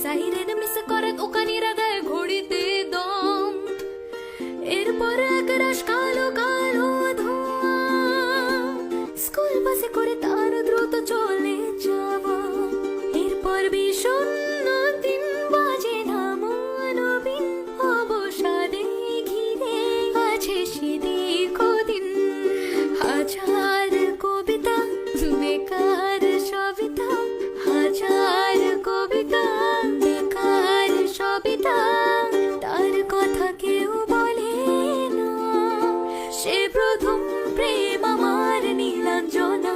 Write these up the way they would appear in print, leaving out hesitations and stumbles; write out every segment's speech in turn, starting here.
Siren miss করে দোকানিরা দেয় ঘড়িতে দম, এরপর একরাশ কালো কালো ধোঁয়া, স্কুল বাসে করে তার দ্রুত চলে যাওয়া, এরপর বিষণ্ণ দিন বাজে না মানবিন অবসাদে ঘিরে আছে সেদিক দিন। হাজার কবিতা বেকার সবিতা, হাজার কবিতা বেকার সবিতা, তার কথা কেউ বলে না। সে প্রথম প্রেম আমার নীলাঞ্জনা,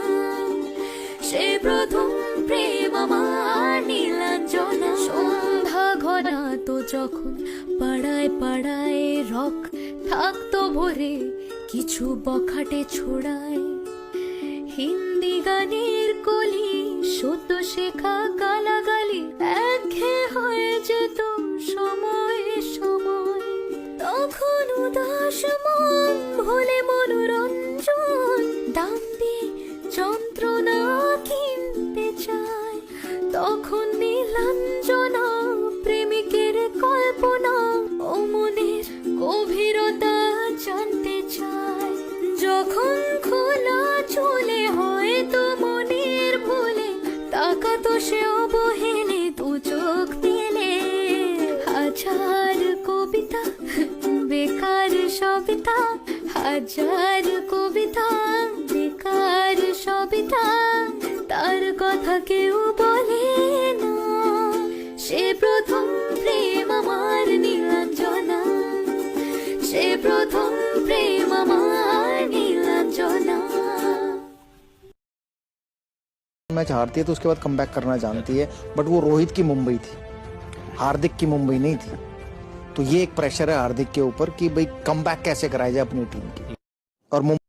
সে প্রথম প্রেম আমার নীলাঞ্জনা। সন্ধ্যা ঘনাতো যখন পাড়ায় পাড়ায় রক থাকতো ভরে কিছু বখাটে ছোড়ায়, হিন্দি গানের কলি সদ্য শেখা গালাগালি একঘেয়ে হয়ে যেত সময়ে সময়। তখন উদাস মন ভোলে মনোরঞ্জন, দাম দিয়ে যন্ত্রণা কিনতে চায়। তখন নীলাঞ্জনা প্রেমিকের কল্পনা ও মনের গভীরতা জানতে চায়। যখন খোলা চলে হয়তো মনের ভুলে তাকাতো সে অবহেলে দু চোখ দিলে। হাজার কবিতা বেকার সবিতা, হাজার কবিতা বেকার সবিতা, তার কথা কেউ বলে না। সে প্রথম প্রেম আমার নীলাঞ্জনা, সে প্রথম প্রেম আমার নীলাঞ্জনা। मैच हारती है तो उसके बाद कमबैक करना जानती है, बट वो रोहित की मुंबई थी, हार्दिक की मुंबई नहीं थी। तो ये एक प्रेशर है हार्दिक के ऊपर कि भाई कमबैक कैसे कराया जाए अपनी टीम की। और